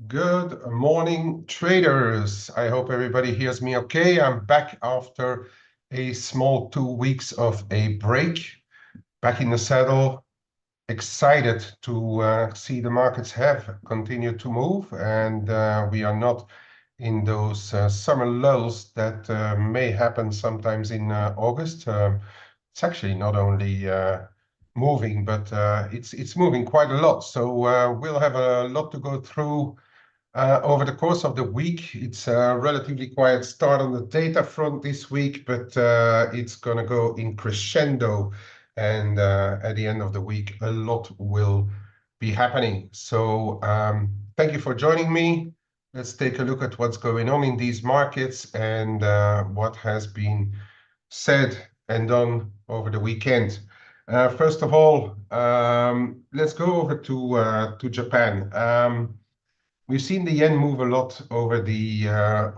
Good morning, traders. I hope everybody hears me okay. I'm back after a small 2 weeks of a break, back in the saddle, excited to see the markets have continued to move, and we are not in those summer lulls that may happen sometimes in August. It's actually not only moving, but it's moving quite a lot. So we'll have a lot to go through over the course of the week. It's a relatively quiet start on the data front this week, but it's going to go in crescendo. And at the end of the week, a lot will be happening. So thank you for joining me. Let's take a look at what's going on in these markets and what has been said and done over the weekend. First of all, let's go over to Japan. We've seen the yen move a lot over the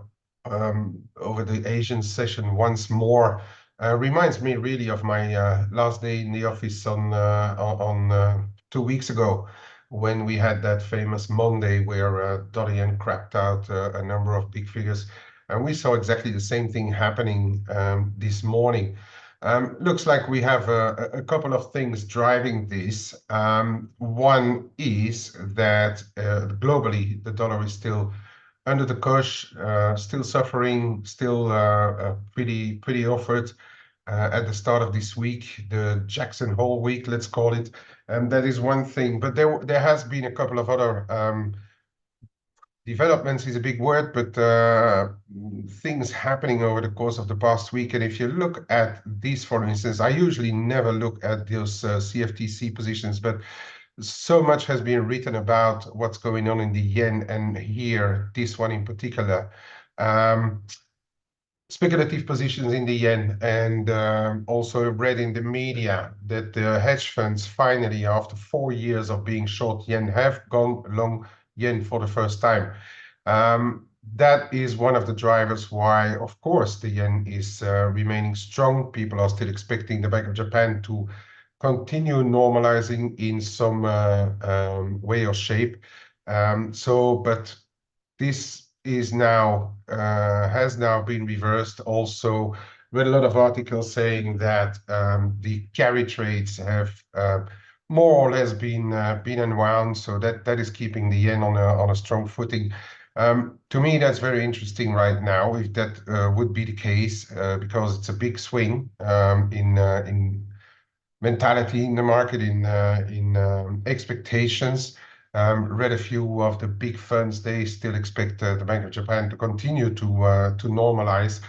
Asian session once more. Reminds me really of my last day in the office on 2 weeks ago, when we had that famous Monday where dollar yen cracked out a number of big figures, and we saw exactly the same thing happening this morning. Looks like we have a couple of things driving this. One is that globally, the dollar is still under the cosh, still suffering, still pretty offered at the start of this week, the Jackson Hole week, let's call it. And that is one thing. But there has been a couple of other developments is a big word, but things happening over the course of the past week. And if you look at these, for instance, I usually never look at those CFTC positions, but so much has been written about what's going on in the yen, and here, this one in particular. Speculative positions in the yen, and also read in the media that the hedge funds finally, after 4 years of being short yen, have gone long yen for the first time. That is one of the drivers why, of course, the yen is remaining strong. People are still expecting the Bank of Japan to continue normalizing in some way or shape. But this is now has now been reversed. Also, read a lot of articles saying that the carry trades have more or less been unwound, so that is keeping the yen on a strong footing. To me, that's very interesting right now, if that would be the case, because it's a big swing in mentality in the market, in expectations. Read a few of the big funds; they still expect the Bank of Japan to continue to normalize,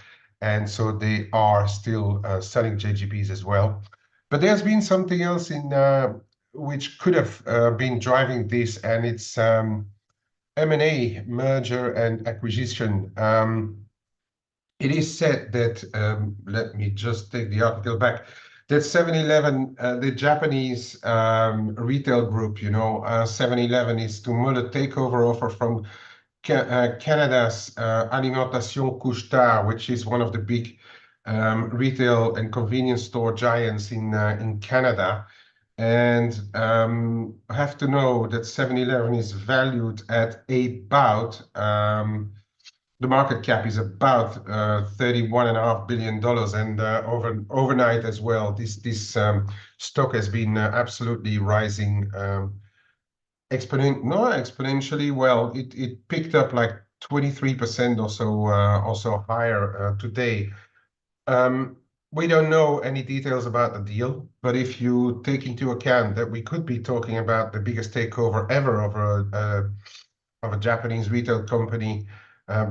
and so they are still selling JGBs as well. But there's been something else in which could have been driving this, and it's M&A, merger and acquisition. It is said that, let me just take the article back, that 7-Eleven, the Japanese retail group, 7-Eleven is to mull a takeover offer from Canada's Alimentation Couche-Tard, which is one of the big retail and convenience store giants in Canada. And I have to know that 7-Eleven is valued at about the market cap is about $31.5 billion, and overnight as well, this stock has been absolutely rising, not exponentially. Well, it picked up like 23% or so, also higher today. We don't know any details about the deal, but if you take into account that we could be talking about the biggest takeover ever of a Japanese retail company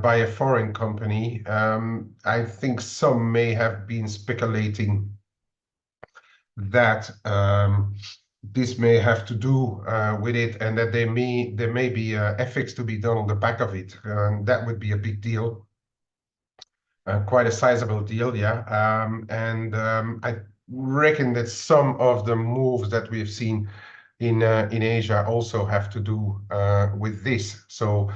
by a foreign company, I think some may have been speculating that this may have to do with it, and that there may be FX to be done on the back of it. That would be a big deal, quite a sizable deal, yeah. I reckon that some of the moves that we've seen in Asia also have to do with this. So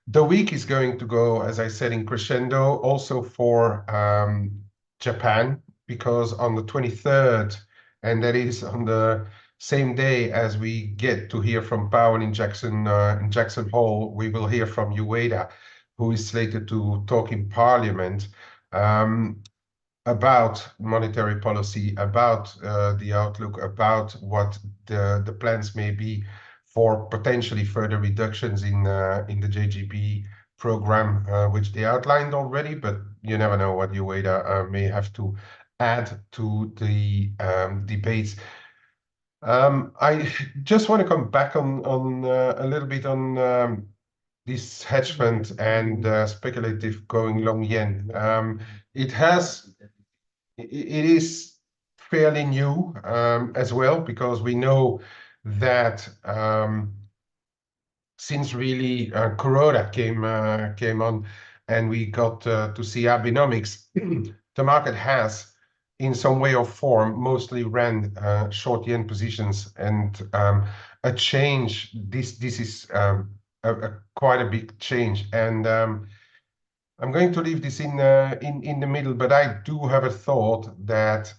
the week is going to go, as I said, in crescendo, also for Japan, because on the 23rd, and that is on the same day as we get to hear from Powell in Jackson Hole, we will hear from Ueda, who is slated to talk in Parliament about monetary policy, about the outlook, about what the plans may be for potentially further reductions in the JGB program, which they outlined already, but you never know what Ueda may have to add to the debates. I just want to come back on a little bit on this hedge fund and speculative going long yen. It is fairly new as well, because we know that since really Corona came on and we got to see Abenomics, the market has, in some way or form, mostly ran short yen positions, and a change. This is quite a big change, and I'm going to leave this in the middle, but I do have a thought that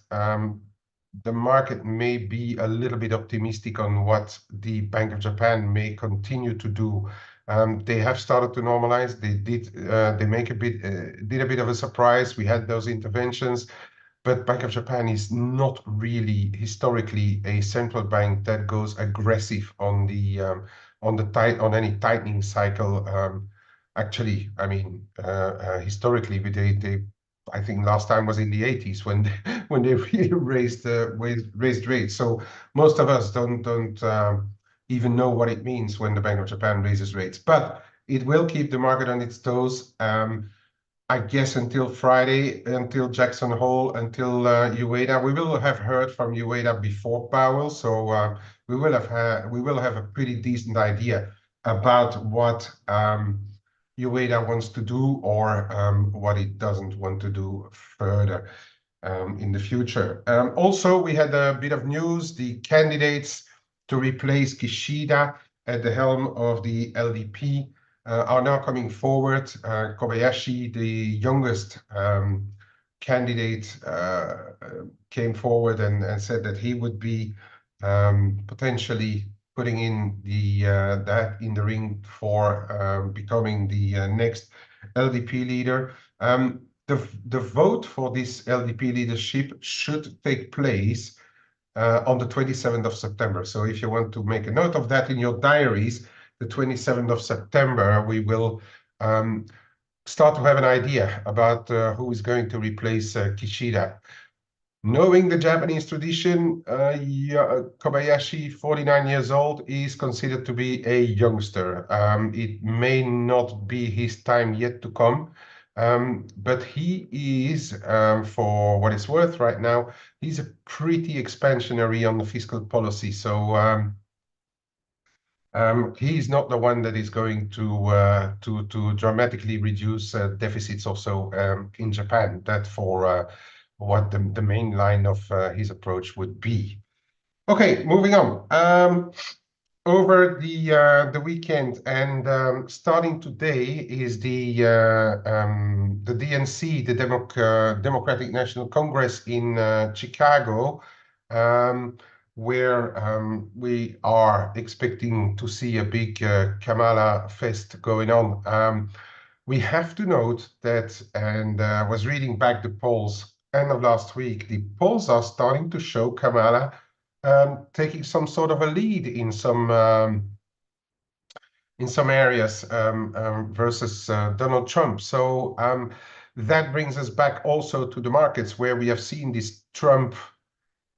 the market may be a little bit optimistic on what the Bank of Japan may continue to do. They have started to normalize. They did. They make did a bit of a surprise. We had those interventions, but Bank of Japan is not really historically a central bank that goes aggressive on on any tightening cycle. Actually, I mean, historically, I think last time was in the 80s when when they really raised rates. So most of us don't even know what it means when the Bank of Japan raises rates, but it will keep the market on its toes. I guess until Friday, until Jackson Hole, until Ueda. We will have heard from Ueda before Powell, so we will have a pretty decent idea about what Ueda wants to do, or what he doesn't want to do further in the future. Also, we had a bit of news. The candidates to replace Kishida at the helm of the LDP are now coming forward. Kobayashi, the youngest candidate, came forward and said that he would be potentially putting in that in the ring for becoming the next LDP leader. The vote for this LDP leadership should take place on the 27th of September. So if you want to make a note of that in your diaries, the 27th of September, we will start to have an idea about who is going to replace Kishida. Knowing the Japanese tradition, Kobayashi, 49 years old, is considered to be a youngster. It may not be his time yet to come, but he is, for what it's worth right now, he's a pretty expansionary on the fiscal policy. So he's not the one that is going to dramatically reduce deficits also in Japan. That for what the main line of his approach would be. Okay, moving on. Over the weekend and starting today is the DNC, the Democratic National Congress in Chicago, where we are expecting to see a big Kamala fest going on. We have to note that, and I was reading back the polls end of last week, the polls are starting to show Kamala taking some sort of a lead in some areas versus Donald Trump. So that brings us back also to the markets, where we have seen this Trump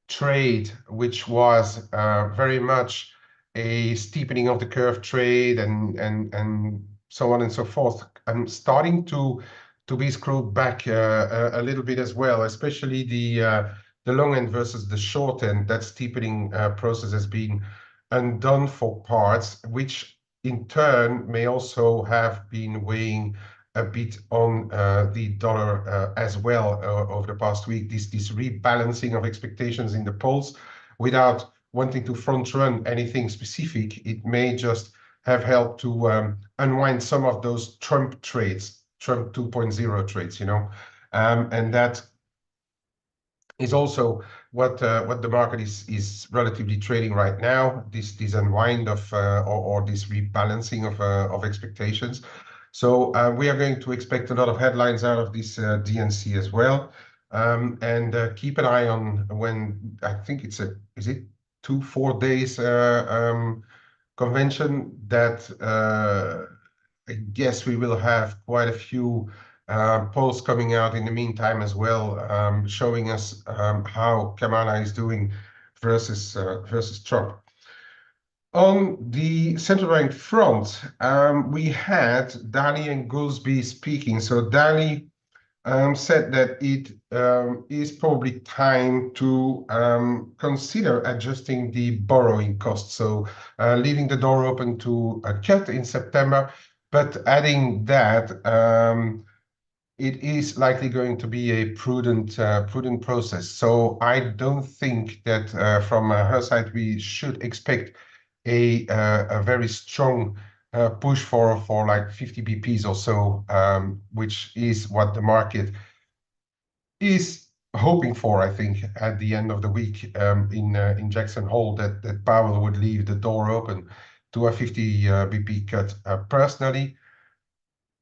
trade, which was very much a steepening of the curve trade and so on and so forth, and starting to be screwed back a little bit as well, especially the long end versus the short end. That steepening process has been undone for parts, which in turn may also have been weighing a bit on the dollar as well over the past week. This rebalancing of expectations in the polls, without wanting to front run anything specific, it may just have helped to unwind some of those Trump trades, Trump 2.0 trades, and that is also what the market is relatively trading right now, this unwind of or this rebalancing of expectations. So we are going to expect a lot of headlines out of this DNC as well. And keep an eye on when, I think it's is it 4 days convention that I guess we will have quite a few polls coming out in the meantime as well, showing us how Kamala is doing versus Trump. On the central bank front, we had Daly and Goolsbee speaking. So Daly said that it is probably time to consider adjusting the borrowing cost. So leaving the door open to a cut in September, but adding that it is likely going to be a prudent process. So I don't think that from her side we should expect a very strong push for like 50 BPs or so, which is what the market is hoping for, I think, at the end of the week in Jackson Hole, that Powell would leave the door open to a 50 BP cut. Personally,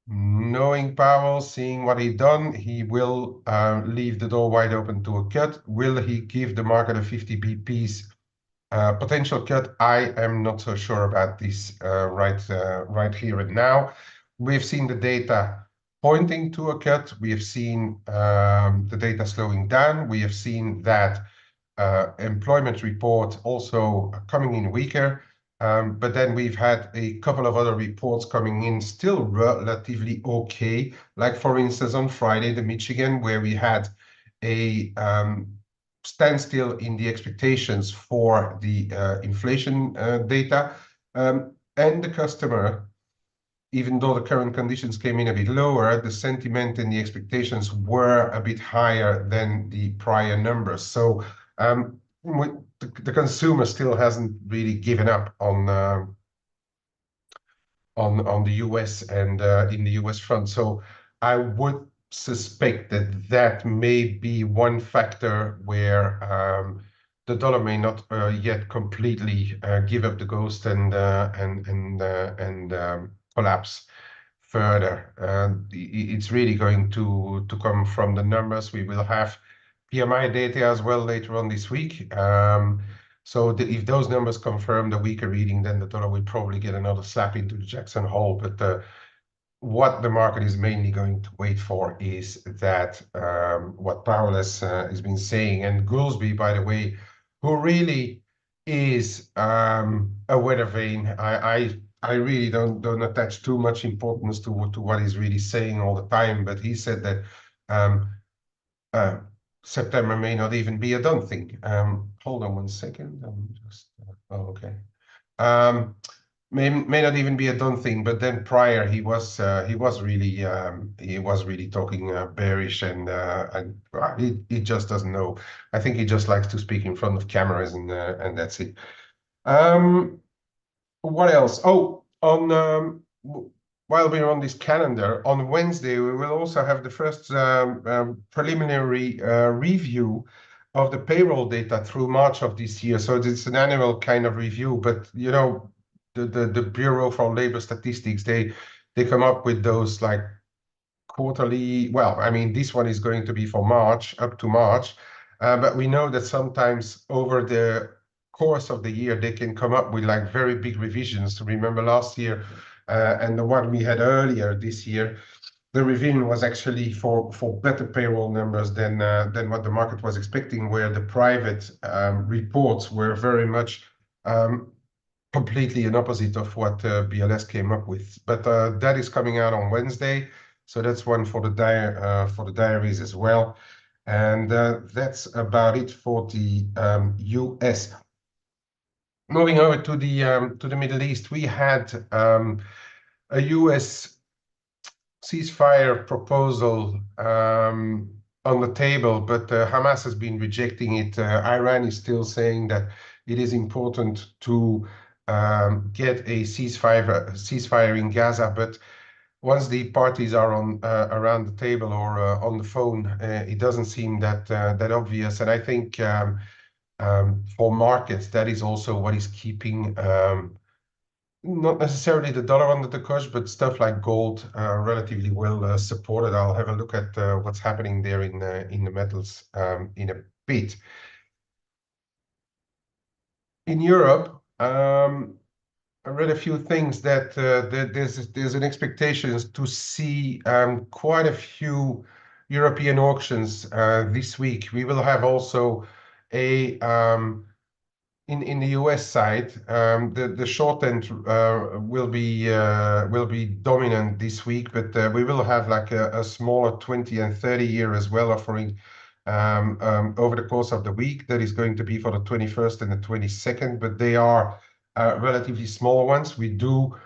knowing Powell, seeing what he done, he will leave the door wide open to a cut. Will he give the market a 50 BPs potential cut? I am not so sure about this right here and now. We've seen the data pointing to a cut. We have seen the data slowing down. We have seen that employment report also coming in weaker. But then we've had a couple of other reports coming in still relatively okay. Like, for instance, on Friday, the Michigan, where we had a standstill in the expectations for the inflation data. And the customer, even though the current conditions came in a bit lower, the sentiment and the expectations were a bit higher than the prior numbers. So the consumer still hasn't really given up on the US and in the US front. So I would suspect that may be one factor where the dollar may not yet completely give up the ghost and collapse further. It's really going to come from the numbers. We will have PMI data as well later on this week. So if those numbers confirm the weaker reading, then the dollar will probably get another slap into the Jackson Hole. But what the market is mainly going to wait for is that what Powell has been saying. And Goolsbee, by the way, who really is a weather vane. I really don't attach too much importance to what he's really saying all the time. But he said that September may not even be a done thing. Hold on one second. I'm just okay. May not even be a done thing. But then prior he was really talking bearish and he just doesn't know. I think he just likes to speak in front of cameras and that's it. What else? Oh, on while we're on this calendar, on Wednesday, we will also have the first preliminary review of the payroll data through March of this year. So it's an annual kind of review, but you know, the Bureau for Labor Statistics, they come up with those like quarterly. Well, I mean, this one is going to be for March, up to March, but we know that sometimes over the course of the year, they can come up with like very big revisions. Remember last year, and the one we had earlier this year, the revision was actually for better payroll numbers than what the market was expecting, where the private reports were very much completely an opposite of what BLS came up with. But that is coming out on Wednesday, so that's one for the diaries as well. And that's about it for the US. Moving over to the Middle East, we had a US ceasefire proposal on the table, but Hamas has been rejecting it. Iran is still saying that it is important to get a ceasefire in Gaza, but once the parties are on around the table or on the phone, it doesn't seem that that obvious. And I think for markets, that is also what is keeping not necessarily the dollar under the cush, but stuff like gold relatively well supported. I'll have a look at what's happening there in the metals in a bit. In Europe, I read a few things that there's an expectation to see quite a few European auctions this week. We will have also a in the US side, the short end will be dominant this week, but we will have like a smaller 20 and 30 year as well offering over the course of the week. That is going to be for the 21st and the 22nd, but they are relatively small ones. We do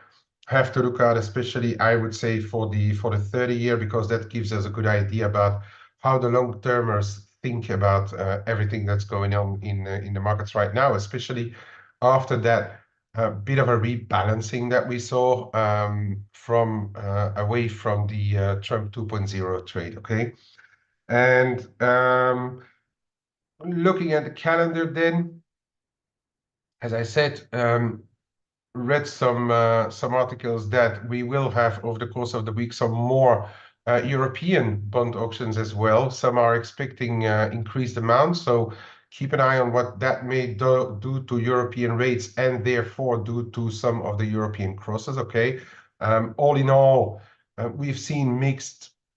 have to look out, especially I would say for the 30 year, because that gives us a good idea about how the long termers think about everything that's going on in the markets right now, especially after that bit of a rebalancing that we saw from away from the Trump 2.0 trade. Okay, and looking at the calendar, then, as I said, read some articles that we will have over the course of the week some more European bond auctions as well. Some are expecting increased amounts, so keep an eye on what that may do to European rates and therefore do to some of the European crosses. Okay, all in all, we've seen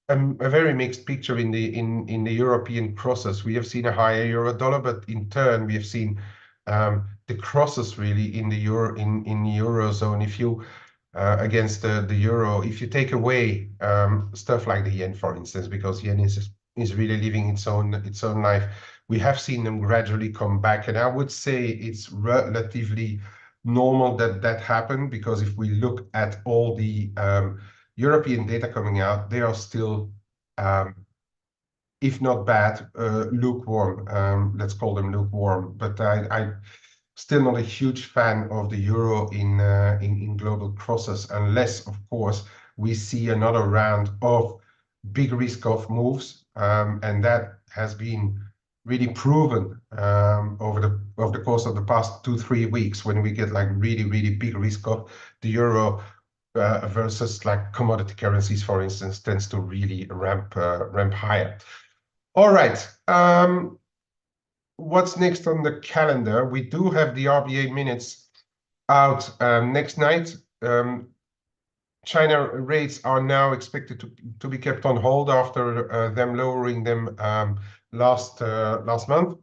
a very mixed picture in the European crosses. We have seen a higher euro dollar, but in turn we have seen the crosses really in the eurozone. If you against the euro, if you take away stuff like the yen, for instance, because yen is really living its own life, we have seen them gradually come back, and I would say it's relatively normal that that happened, because if we look at all the European data coming out, they are still if not bad, lukewarm. Let's call them lukewarm. But I still not a huge fan of the euro in global crosses, unless, of course, we see another round of big risk-off moves, and that has been really proven over the course of the past 2-3 weeks, when we get like really big risk-off. The euro versus like commodity currencies, for instance, tends to really ramp higher. All right. What's next on the calendar? We do have the RBA minutes out next night. China rates are now expected to be kept on hold after them lowering them last month.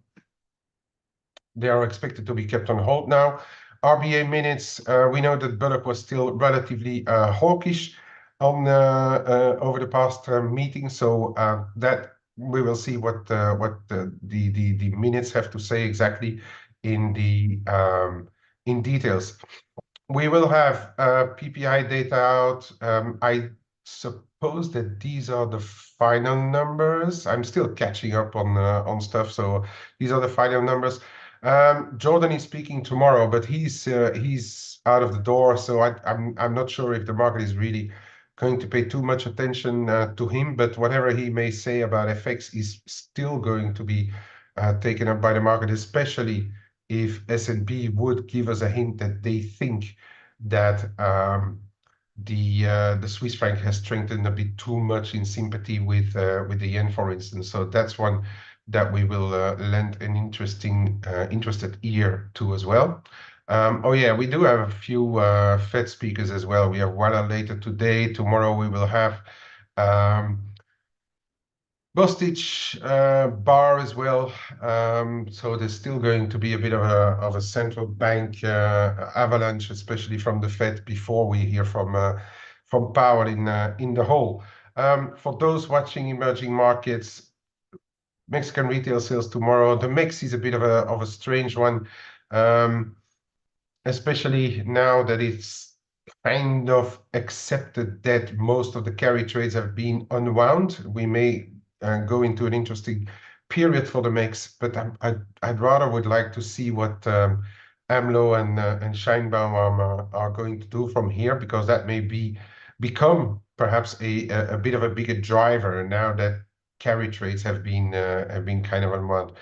They are expected to be kept on hold now. RBA minutes, we know that Bullock was still relatively hawkish on over the past meeting, so that we will see what the minutes have to say exactly in the in details. We will have PPI data out. I suppose that these are the final numbers. I'm still catching up on stuff, so these are the final numbers. Jordan is speaking tomorrow, but he's out of the door, so I'm not sure if the market is really going to pay too much attention to him. But whatever he may say about F.A.C.E is still going to be taken up by the market, especially if S&P would give us a hint that they think that the Swiss franc has strengthened a bit too much in sympathy with the yen, for instance. So that's one that we will lend an interested ear to as well. Oh yeah, we do have a few Fed speakers as well. We have Waller later today. Tomorrow we will have Bostich, Barr as well. So there's still going to be a bit of a central bank avalanche, especially from the Fed, before we hear from Powell in the whole. For those watching emerging markets, Mexican retail sales tomorrow. The MEX is a bit of a strange one, especially now that it's kind of accepted that most of the carry trades have been unwound. We may go into an interesting period for the MEX, but I'd rather would like to see what AMLO and Scheinbaum are going to do from here, because that may become perhaps a bit of a bigger driver now that carry trades have been kind of unwound.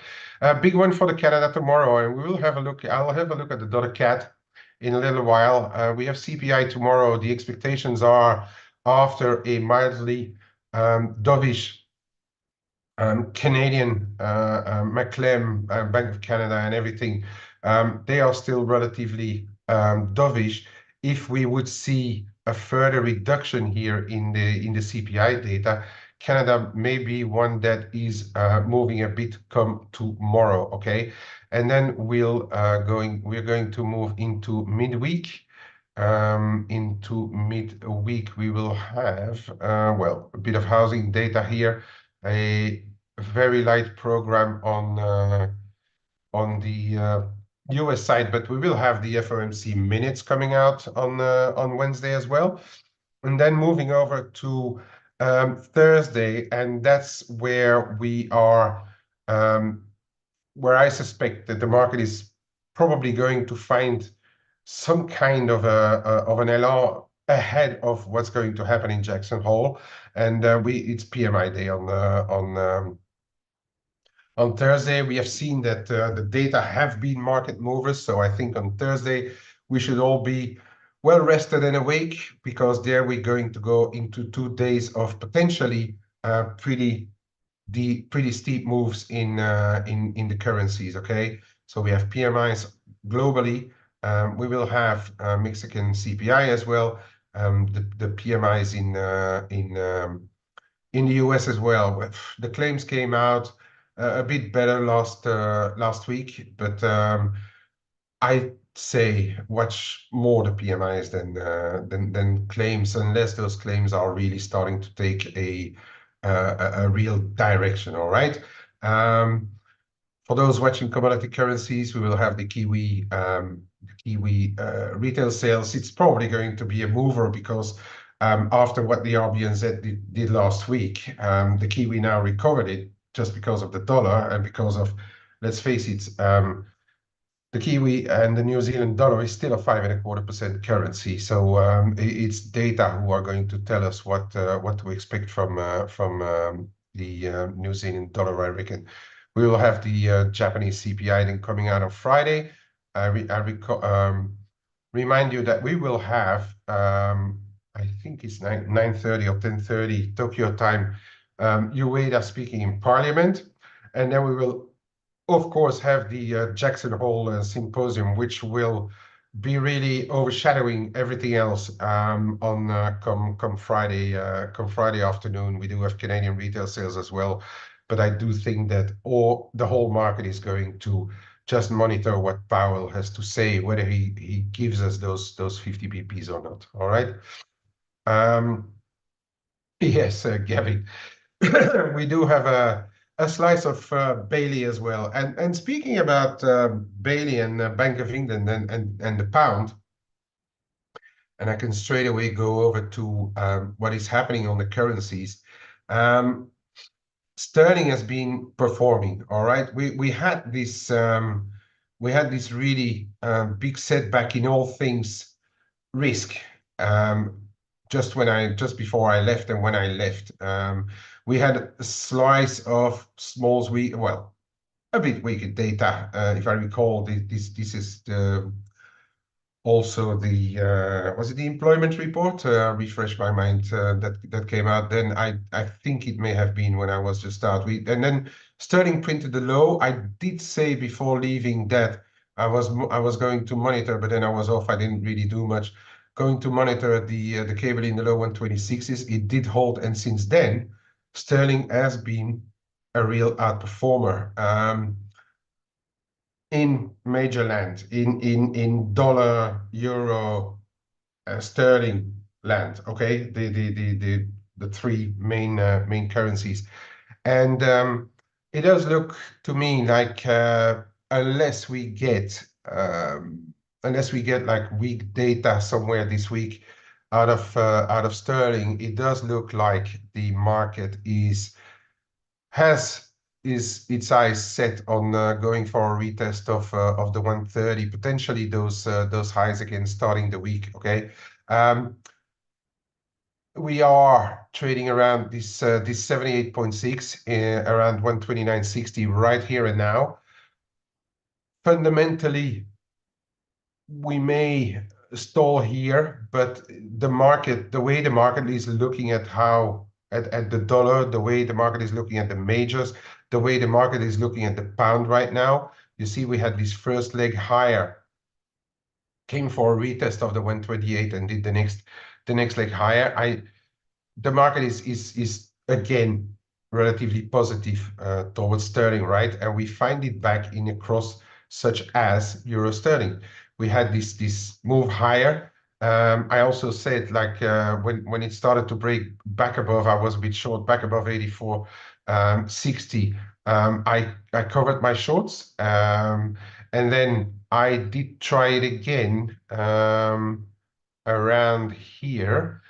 Big one for the Canada tomorrow, and we will have a look. I'll have a look at the dollar CAD in a little while. We have CPI tomorrow. The expectations are after a mildly dovish Canadian, Maclean, Bank of Canada, and everything, they are still relatively dovish. If we would see a further reduction here in the CPI data, Canada may be one that is moving a bit come tomorrow. Okay, and then we're going to move into midweek. Into midweek, we will have well, a bit of housing data here, a very light program on the US side, but we will have the FOMC minutes coming out on Wednesday as well. And then moving over to Thursday, and that's where we are, where I suspect that the market is probably going to find some kind of an elan ahead of what's going to happen in Jackson Hole, and it's PMI day on Thursday. We have seen that the data have been market movers, so I think on Thursday we should all be well rested and awake, because there we're going to go into 2 days of potentially pretty steep moves in the currencies. Okay, so we have PMIs globally. We will have Mexican CPI as well. The PMIs in the US as well. The claims came out a bit better last week, but I say watch more the PMIs than claims, unless those claims are really starting to take a real direction. All right. For those watching commodity currencies, we will have the Kiwi retail sales. It's probably going to be a mover, because after what the RBNZ did last week, the Kiwi now recovered it just because of the dollar, and because of, let's face it, the Kiwi and the New Zealand dollar is still a 5.25% currency. So it's data who are going to tell us what to expect from the New Zealand dollar, I reckon. We will have the Japanese CPI then coming out on Friday. I remind you that we will have, I think it's 9:30 or 10:30 Tokyo time, Ueda speaking in Parliament. And then we will, of course, have the Jackson Hole symposium, which will be really overshadowing everything else come Friday afternoon. We do have Canadian retail sales as well, but I do think that the whole market is going to just monitor what Powell has to say, whether he gives us those 50 BPs or not. All right. Yes, Gavin. We do have a slice of Bailey as well. And speaking about Bailey and Bank of England and the pound, and I can straight away go over to what is happening on the currencies. Sterling has been performing all right. We had this really big setback in all things risk. Just before I left and when I left, we had a slice of smalls, a bit weaker data. If I recall, this is also was it the employment report? Refresh my mind, that came out. Then I think it may have been when I was just out. And then Sterling printed the low. I did say before leaving that I was going to monitor, but then I was off. I didn't really do much. Going to monitor the cable in the low 126s. It did hold, and since then, Sterling has been a real outperformer in major land, in dollar, euro, sterling land. Okay, the three main currencies, and it does look to me like unless we get like weak data somewhere this week out of sterling, it does look like the market has its eyes set on going for a retest of the 130, potentially those highs again starting the week. Okay. we are trading around this 78.6, around 129.60 right here and now. Fundamentally, we may stall here, but the way the market is looking at at the dollar, the way the market is looking at the majors, the way the market is looking at the pound right now, you see we had this first leg higher, came for a retest of the 128 and did the next leg higher. The market is again relatively positive towards sterling, right? And we find it back in a cross such as euro sterling. We had this move higher. I also said, like, when it started to break back above, I was a bit short, back above 84.60. I covered my shorts, and then I did try it again around here.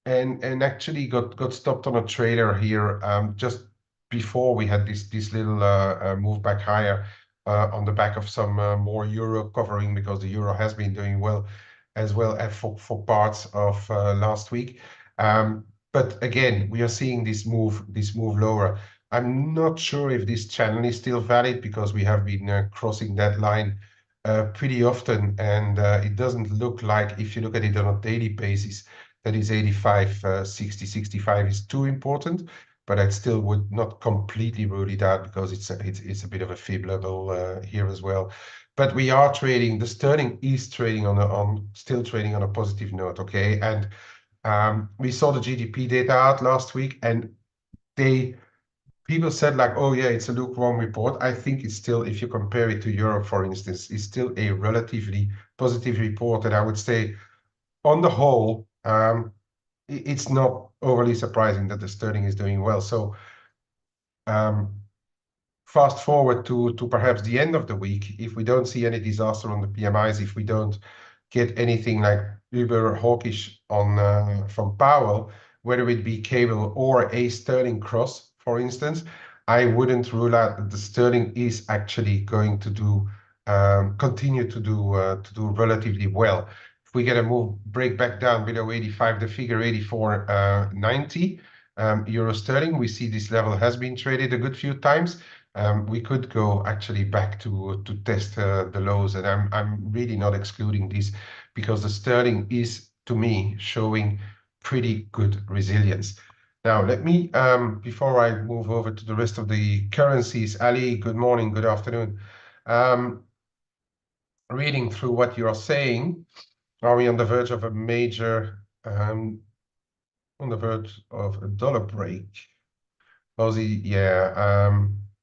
And actually got stopped on a trailer here just before we had this little move back higher on the back of some more euro covering, because the euro has been doing well as well for parts of last week. But again, we are seeing this move lower. I'm not sure if this channel is still valid, because we have been crossing that line pretty often, and it doesn't look like, if you look at it on a daily basis, that is 85, 60, 65 is too important, but I still would not completely rule it out, because it's a bit of a fib level here as well. But we are trading. The sterling is trading still trading on a positive note, okay? And we saw the GDP data out last week, and people said, like, oh yeah, it's a lukewarm report. I think it's still, if you compare it to Europe, for instance, it's still a relatively positive report. And I would say, on the whole, it's not overly surprising that the sterling is doing well. So fast forward to perhaps the end of the week, if we don't see any disaster on the PMIs, if we don't get anything like uber hawkish on from Powell, whether it be cable or a sterling cross, for instance, I wouldn't rule out that the sterling is actually going to continue to do relatively well. If we get a move break back down below 85, the figure 84.90 euro sterling, we see this level has been traded a good few times. We could go actually back to test the lows, and I'm really not excluding this, because the sterling is, to me, showing pretty good resilience. Now, let me, before I move over to the rest of the currencies, Ali, good morning, good afternoon. Reading through what you're saying, are we on the verge of a major, on the verge of a dollar break? Aussie, yeah,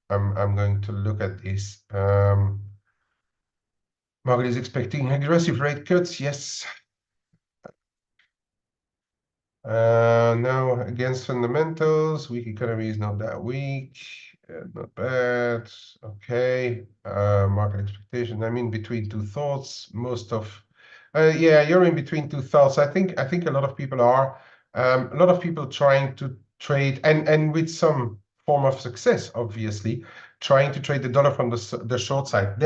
I'm going to look at this. Market is expecting aggressive rate cuts, yes. Now, against fundamentals, weak economy is not that weak, not bad. Okay, market expectation. I'm in between two thoughts. Yeah, you're in between two thoughts. I think a lot of people are. A lot of people trying to trade, and with some form of success, obviously, trying to trade the dollar from the short side.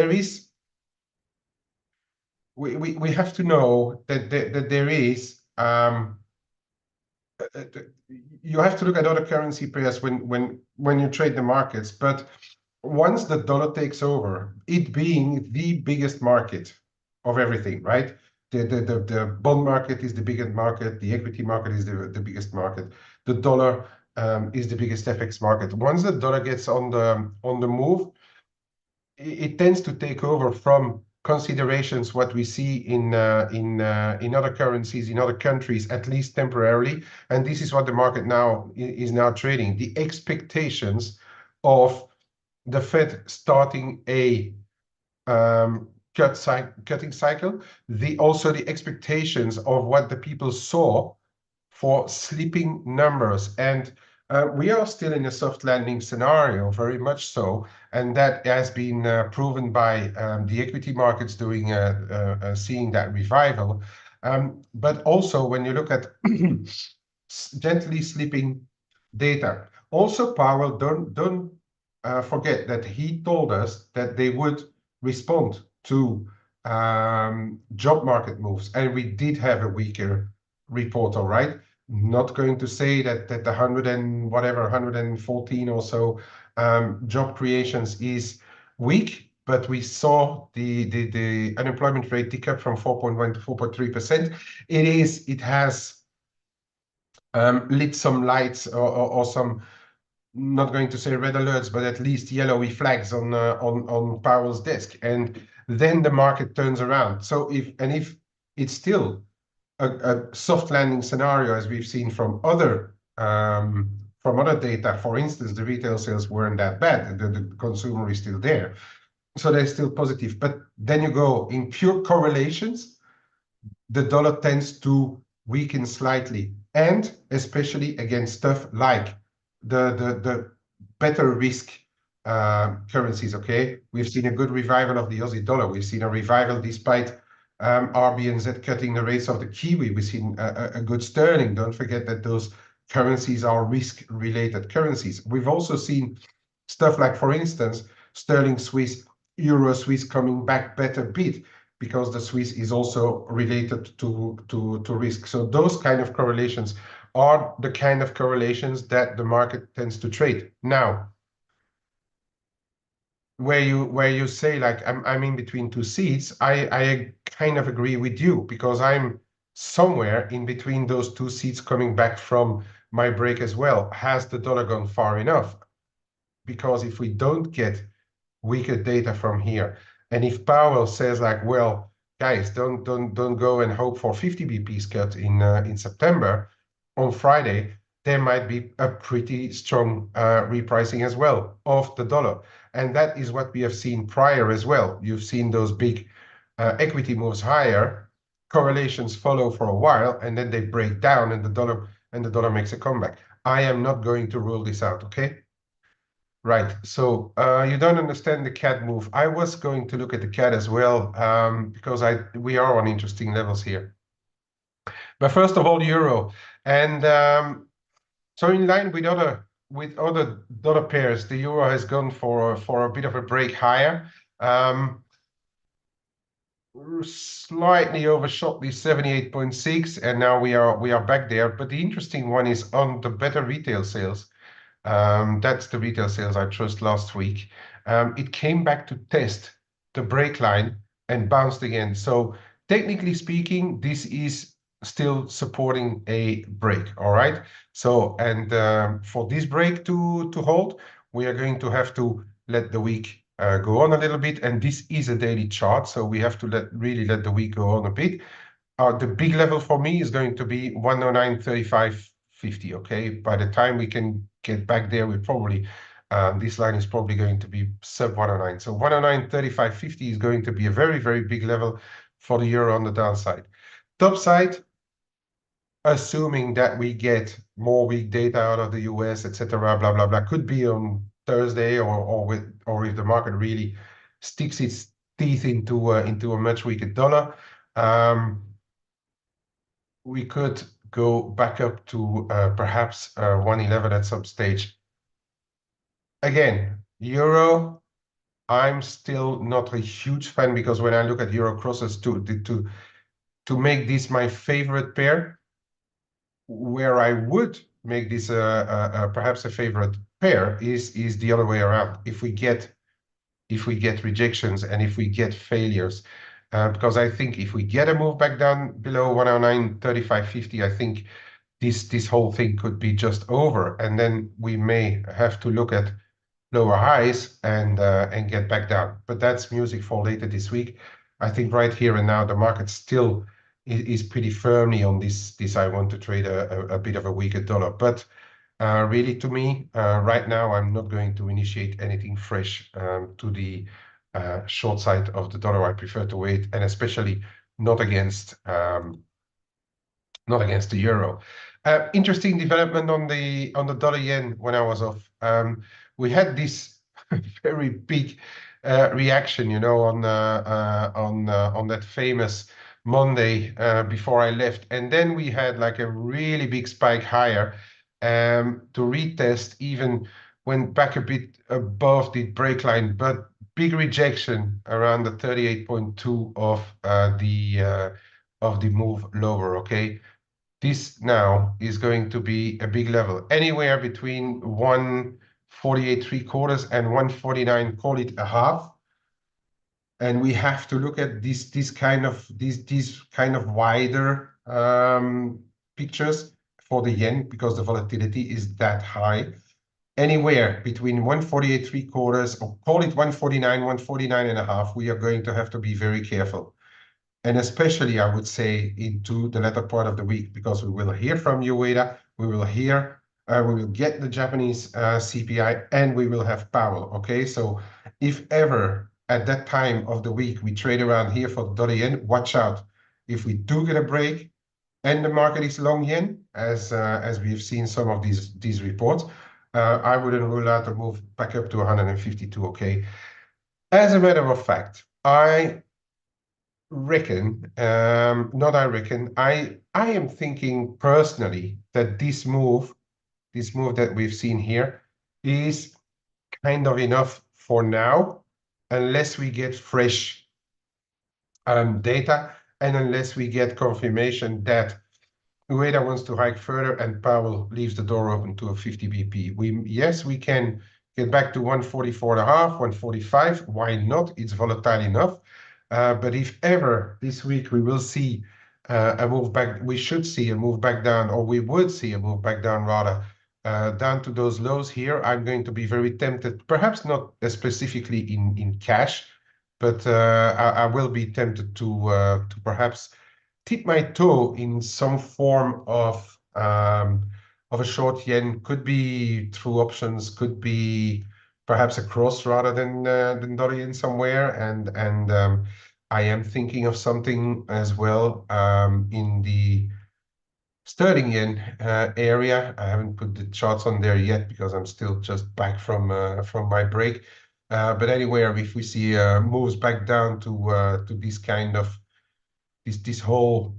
We have to know that there is. You have to look at other currency pairs when you trade the markets. But once the dollar takes over, it being the biggest market of everything, right? The bond market is the biggest market. The equity market is the biggest market. The dollar is the biggest FX market. Once the dollar gets on the move, it tends to take over from considerations what we see in other currencies in other countries, at least temporarily. And this is what the market now is now trading: the expectations of the Fed starting a cutting cycle, also the expectations of what the people saw for slipping numbers. And we are still in a soft landing scenario, very much so, and that has been proven by the equity markets seeing that revival. But also, when you look at gently slipping data, also Powell, don't forget that he told us that they would respond to job market moves, and we did have a weaker report, all right? Not going to say that the 100 and whatever, 114 or so job creations is weak, but we saw the unemployment rate tick up from 4.1 to 4.3%. It has lit some lights or some, not going to say red alerts, but at least yellowy flags on Powell's desk, and then the market turns around. So if it's still a soft landing scenario, as we've seen from other data, for instance, the retail sales weren't that bad. The consumer is still there, so they're still positive. But then you go in pure correlations, the dollar tends to weaken slightly, and especially against stuff like the better risk currencies. Okay, we've seen a good revival of the Aussie dollar. We've seen a revival despite RBNZ cutting the rates of the Kiwi. We've seen a good sterling. Don't forget that those currencies are risk-related currencies. We've also seen stuff like, for instance, sterling Swiss, euro Swiss coming back better bit, because the Swiss is also related to risk. So those kind of correlations are the kind of correlations that the market tends to trade. Now, where you say like I'm in between two seats, I kind of agree with you, because I'm somewhere in between those two seats coming back from my break as well. Has the dollar gone far enough? Because if we don't get weaker data from here, and if Powell says like, well, guys, don't go and hope for 50 BPs cut in September, on Friday there might be a pretty strong repricing as well of the dollar. And that is what we have seen prior as well. You've seen those big equity moves higher, correlations follow for a while, and then they break down, and the dollar makes a comeback. I am not going to rule this out, okay? Right. So you don't understand the CAD move. I was going to look at the CAD as well, because we are on interesting levels here. But first of all, euro. And so in line with other dollar pairs, the euro has gone for a bit of a break higher. Slightly overshot the 78.6, and now we are back there. But the interesting one is on the better retail sales. That's the retail sales I trust last week. It came back to test the break line and bounced again. So technically speaking, this is still supporting a break. All right. So, and for this break to hold, we are going to have to let the week go on a little bit. And this is a daily chart, so we have to really let the week go on a bit. The big level for me is going to be 109.3550. Okay, by the time we can get back there, we probably this line is probably going to be sub 109. So 109.3550 is going to be a very, very big level for the euro on the downside. Top side, assuming that we get more weak data out of the US, etc., blah blah blah, could be on Thursday, or if the market really sticks its teeth into a much weaker dollar. We could go back up to perhaps 111 at some stage. Again, euro, I'm still not a huge fan, because when I look at euro crosses to make this my favorite pair, where I would make this perhaps a favorite pair is the other way around. If we get rejections and if we get failures. Because I think if we get a move back down below 109.3550, I think this whole thing could be just over, and then we may have to look at lower highs and get back down. But that's music for later this week. I think right here and now the market still is pretty firmly on this. I want to trade a bit of a weaker dollar, but really, to me, right now, I'm not going to initiate anything fresh to the short side of the dollar. I prefer to wait, and especially not against the euro. Interesting development on the dollar yen when I was off. We had this very big reaction, you know, on that famous Monday before I left, and then we had like a really big spike higher. To retest, even went back a bit above the break line, but big rejection around the 38.2 of the move lower. Okay, This now is going to be a big level, anywhere between 148.75 and 149, call it a half. And we have to look at these kind of wider pictures for the yen, because the volatility is that high. Anywhere between 148.75 or call it 149, 149 and a half, we are going to have to be very careful. And especially, I would say, into the latter part of the week, because we will hear from Ueda, we will get the Japanese CPI, and we will have Powell. Okay, so if ever at that time of the week we trade around here for the dollar yen, watch out. If we do get a break and the market is long yen, as we've seen some of these reports, I wouldn't rule out a move back up to 152. Okay, as a matter of fact, I reckon, not I reckon, I am thinking personally that this move that we've seen here is kind of enough for now, unless we get fresh data, and unless we get confirmation that Ueda wants to hike further and Powell leaves the door open to a 50 BP. Yes, we can get back to 144.5, 145. Why not? It's volatile enough. But if ever this week we will see a move back, we should see a move back down, or we would see a move back down rather, down to those lows here, I'm going to be very tempted, perhaps not specifically in cash, but I will be tempted to perhaps tip my toe in some form of a short yen. Could be through options, could be perhaps a cross rather than dollar yen somewhere. And I am thinking of something as well in the sterling yen area. I haven't put the charts on there yet because I'm still just back from my break. But anywhere, if we see moves back down to this kind of this whole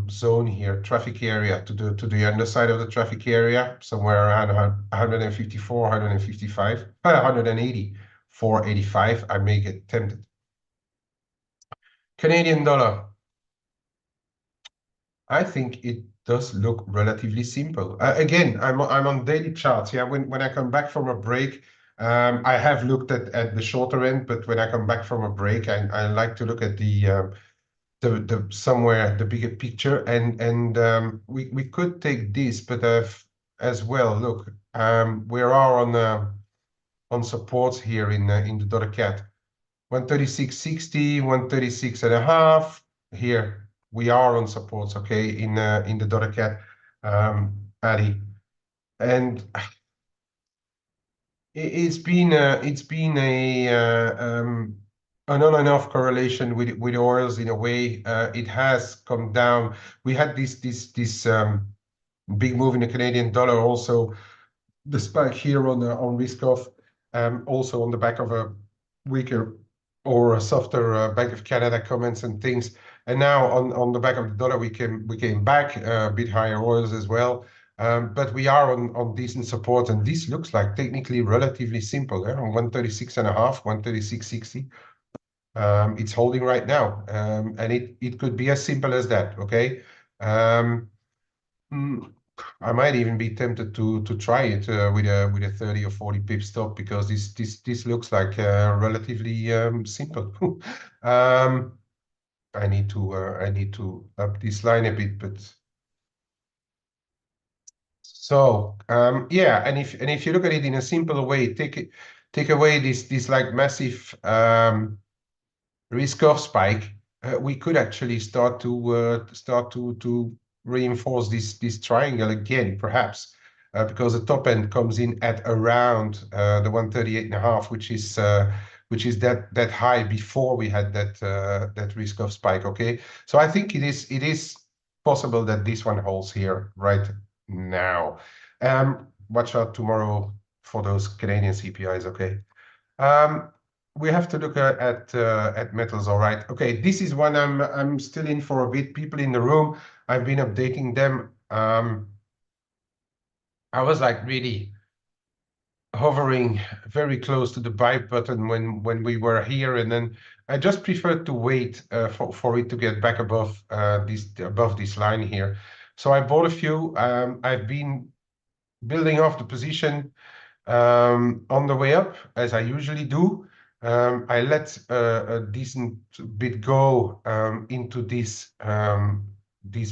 zone here, traffic area, to the underside of the traffic area, somewhere around 154, 155, 180, 485, I may get tempted. Canadian dollar, I think it does look relatively simple. Again, I'm on daily charts. Yeah, when I come back from a break, I have looked at the shorter end, but when I come back from a break, I like to look at the somewhere the bigger picture, and we could take this, but as well, look, we are on supports here in the dollar cat, 136.60, 136 and a half. Here we are on supports, okay, in the dollar cat, Addy, and it's been an on and off correlation with oils in a way. It has come down. We had this big move in the Canadian dollar, also the spike here on risk off, also on the back of a weaker or a softer Bank of Canada comments and things. And now on the back of the dollar, we came back a bit higher oils as well. But we are on decent support, and this looks like technically relatively simple. On 136 and a half, 136.60. It's holding right now, and it could be as simple as that. Okay. I might even be tempted to try it with a 30 or 40 pip stop, because this looks like relatively simple. I need to up this line a bit, but so yeah, and if you look at it in a simple way, take away this like massive risk off spike, we could actually start to reinforce this triangle again, perhaps, because the top end comes in at around the 138 and a half, which is that high before we had that risk off spike. Okay, so I think it is possible that this one holds here right now. Watch out tomorrow for those Canadian CPIs. Okay. We have to look at metals, all right. Okay, this is one I'm still in for a bit. People in the room, I've been updating them. I was like really hovering very close to the buy button when we were here, and then I just preferred to wait for it to get back above this line here. So I bought a few. I've been building off the position on the way up, as I usually do. I let a decent bit go into these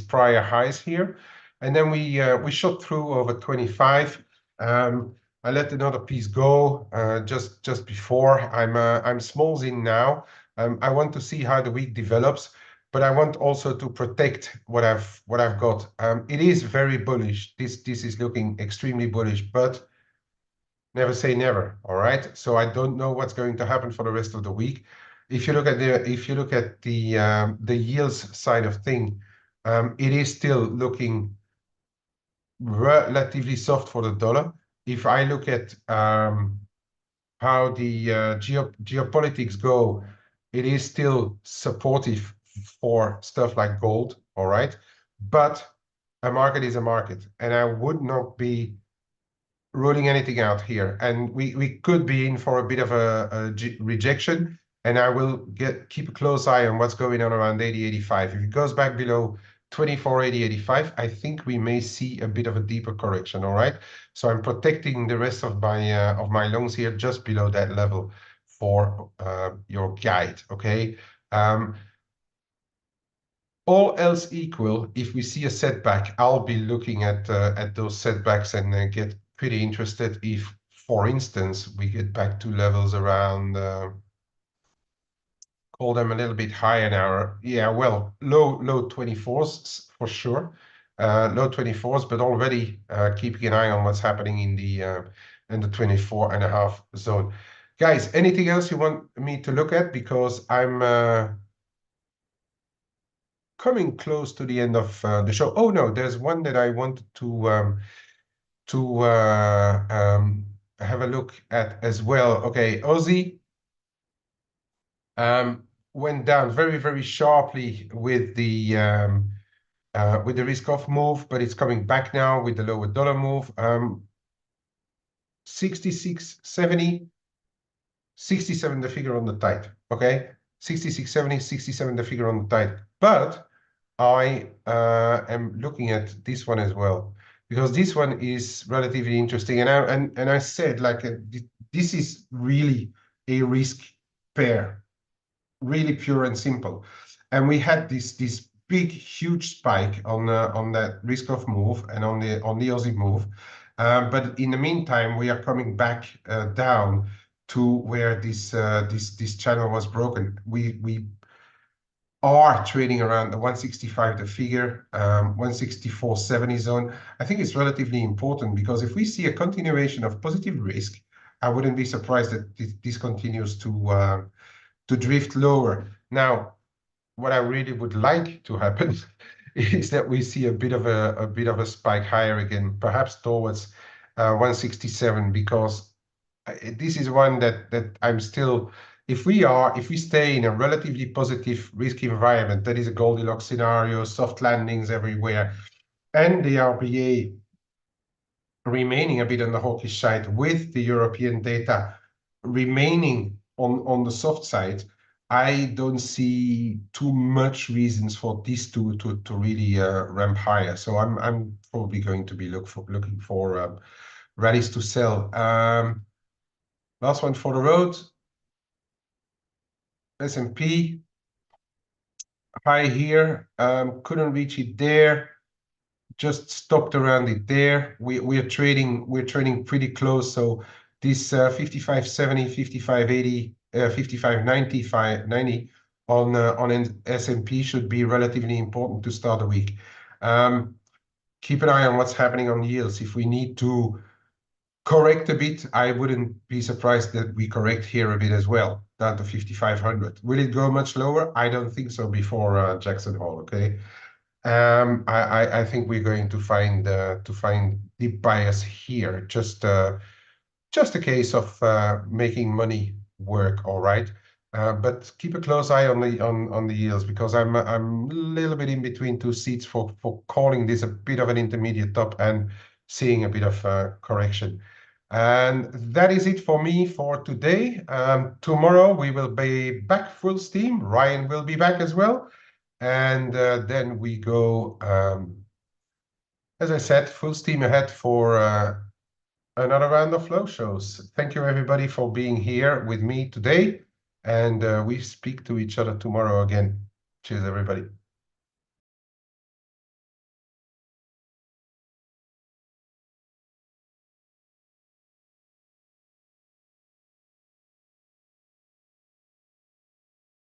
prior highs here, and then we shot through over 25. I let another piece go just before. I'm smalls in now. I want to see how the week develops, but I want also to protect what I've got. It is very bullish. This is looking extremely bullish, but never say never. All right. So I don't know what's going to happen for the rest of the week. If you look at the yields side of thing, it is still looking relatively soft for the dollar. If I look at how the geopolitics go, it is still supportive for stuff like gold. All right. But a market is a market, and I would not be ruling anything out here. And we could be in for a bit of a rejection, and I will keep a close eye on what's going on around 80.85. If it goes back below 24.80.85, I think we may see a bit of a deeper correction. All right. So I'm protecting the rest of my longs here just below that level for your guide. Okay. All else equal, if we see a setback, I'll be looking at those setbacks and get pretty interested if, for instance, we get back to levels around, call them a little bit higher now. Yeah, well, low 24s for sure, low 24s, but already keeping an eye on what's happening in the 24.5 zone. Guys, anything else you want me to look at? Because I'm coming close to the end of the show. Oh no, there's one that I wanted to have a look at as well. Okay, Aussie went down very sharply with the risk-off move, but it's coming back now with the lower dollar move. 66.70, 67 the figure on the tight. Okay, 66.70, 67 the figure on the tight, but I am looking at this one as well, because this one is relatively interesting. And I said, like, this is really a risk pair, really pure and simple. And we had this big, huge spike on that risk-off move and on the Aussie move. But in the meantime, we are coming back down to where this channel was broken. We are trading around the 165 the figure, 164.70 zone. I think it's relatively important, because if we see a continuation of positive risk, I wouldn't be surprised that this continues to drift lower. Now, what I really would like to happen is that we see a bit of a spike higher again, perhaps towards 167, because this is one that I'm still. If we stay in a relatively positive risk environment, that is a Goldilocks scenario, soft landings everywhere, and the RBA remaining a bit on the hawkish side, with the European data remaining on the soft side, I don't see too much reasons for these two to really ramp higher. So I'm probably going to be looking for rallies to sell. Last one for the road. S&P high here, couldn't reach it there, just stopped around it there. We're trading pretty close. So this 55.70, 55.80, 55.90, 90 on an S&P should be relatively important to start the week. Keep an eye on what's happening on yields. If we need to correct a bit, I wouldn't be surprised that we correct here a bit as well, down to 5,500. Will it go much lower? I don't think so before Jackson Hole. Okay, I think we're going to find deep buyers here. Just a case of making money work. All right. But keep a close eye on the yields, because I'm a little bit in between two seats for calling this a bit of an intermediate top and seeing a bit of correction. And that is it for me for today. Tomorrow we will be back full steam. Ryan will be back as well. And then we go as I said, full steam ahead for another round of flow shows. Thank you everybody for being here with me today, and we speak to each other tomorrow again. Cheers, everybody.